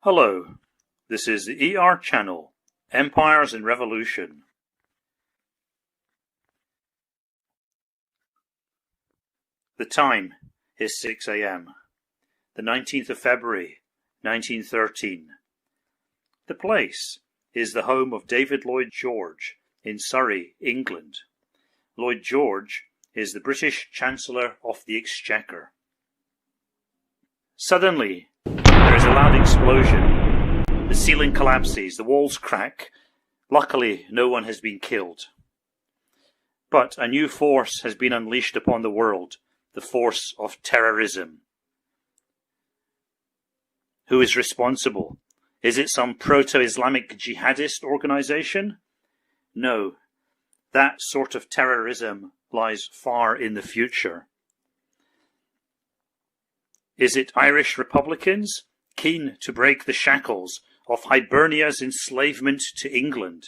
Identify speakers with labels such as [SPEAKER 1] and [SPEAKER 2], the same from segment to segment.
[SPEAKER 1] Hello, this is the ER channel, Empires in Revolution. The time is 6 a.m., the 19th of February, 1913. The place is the home of David Lloyd George in Surrey, England. Lloyd George is the British Chancellor of the Exchequer. Suddenly, there is a loud explosion. The ceiling collapses, the walls crack. Luckily, no one has been killed. But a new force has been unleashed upon the world, the force of terrorism. Who is responsible? Is it some proto-Islamic jihadist organization? No, that sort of terrorism lies far in the future. Is it Irish Republicans, keen to break the shackles of Hibernia's enslavement to England?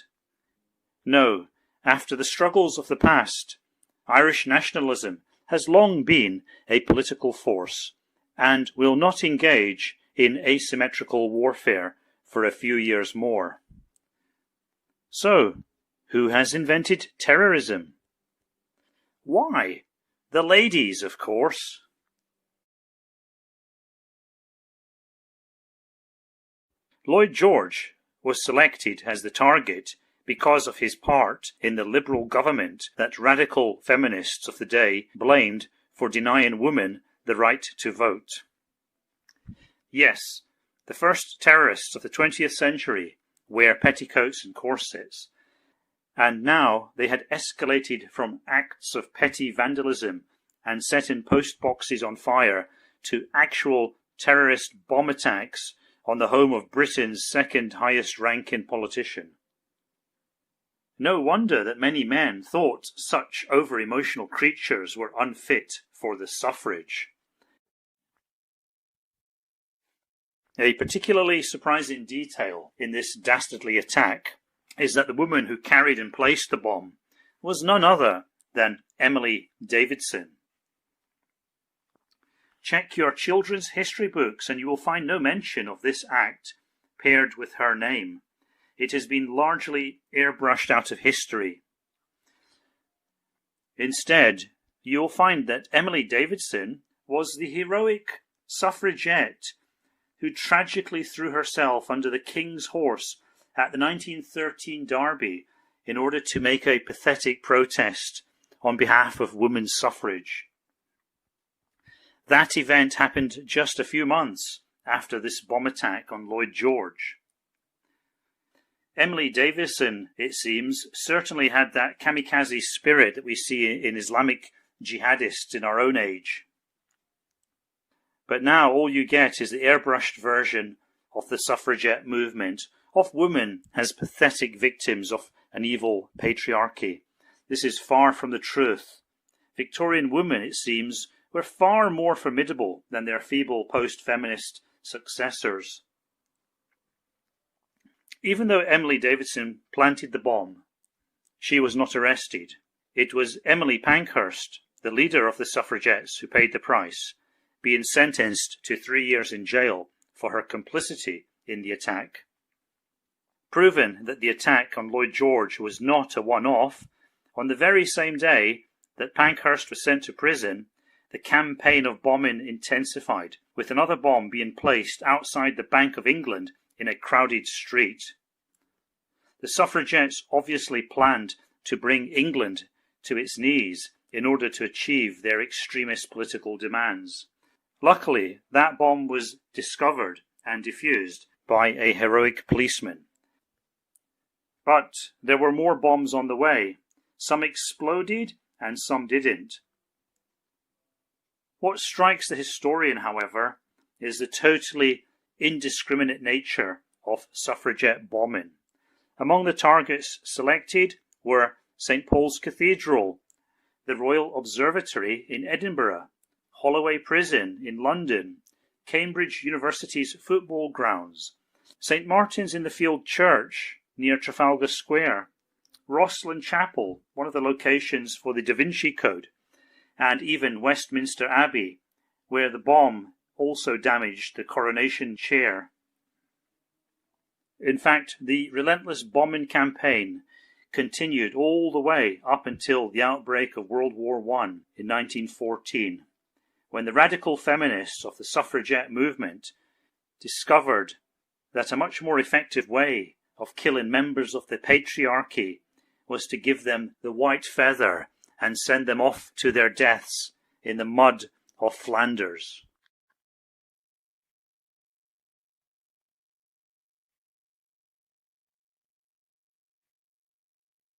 [SPEAKER 1] No, after the struggles of the past, Irish nationalism has long been a political force and will not engage in asymmetrical warfare for a few years more. So, who has invented terrorism? Why? The ladies, of course. Lloyd George was selected as the target because of his part in the Liberal government that radical feminists of the day blamed for denying women the right to vote. Yes, the first terrorists of the 20th century wear petticoats and corsets, and now they had escalated from acts of petty vandalism and setting post boxes on fire to actual terrorist bomb attacks on the home of Britain's second highest ranking politician. No wonder that many men thought such over-emotional creatures were unfit for the suffrage. A particularly surprising detail in this dastardly attack is that the woman who carried and placed the bomb was none other than Emily Davidson. Check your children's history books and you will find no mention of this act paired with her name. It has been largely airbrushed out of history. Instead, you will find that Emily Davidson was the heroic suffragette who tragically threw herself under the King's horse at the 1913 Derby in order to make a pathetic protest on behalf of women's suffrage. That event happened just a few months after this bomb attack on Lloyd George. Emily Davidson, it seems, certainly had that kamikaze spirit that we see in Islamic jihadists in our own age. But now all you get is the airbrushed version of the suffragette movement, of women as pathetic victims of an evil patriarchy. This is far from the truth. Victorian women, it seems, were far more formidable than their feeble post-feminist successors. Even though Emily Davidson planted the bomb, she was not arrested. It was Emily Pankhurst, the leader of the suffragettes, who paid the price, being sentenced to 3 years in jail for her complicity in the attack. Proven that the attack on Lloyd George was not a one-off, on the very same day that Pankhurst was sent to prison, the campaign of bombing intensified, with another bomb being placed outside the Bank of England in a crowded street. The suffragettes obviously planned to bring England to its knees in order to achieve their extremist political demands. Luckily, that bomb was discovered and defused by a heroic policeman. But there were more bombs on the way. Some exploded and some didn't. What strikes the historian, however, is the totally indiscriminate nature of suffragette bombing. Among the targets selected were St. Paul's Cathedral, the Royal Observatory in Edinburgh, Holloway Prison in London, Cambridge University's football grounds, St. Martin's in the Field Church near Trafalgar Square, Rosslyn Chapel, one of the locations for the Da Vinci Code, and even Westminster Abbey, where the bomb also damaged the coronation chair. In fact, the relentless bombing campaign continued all the way up until the outbreak of World War I in 1914, when the radical feminists of the suffragette movement discovered that a much more effective way of killing members of the patriarchy was to give them the white feather and send them off to their deaths in the mud of Flanders.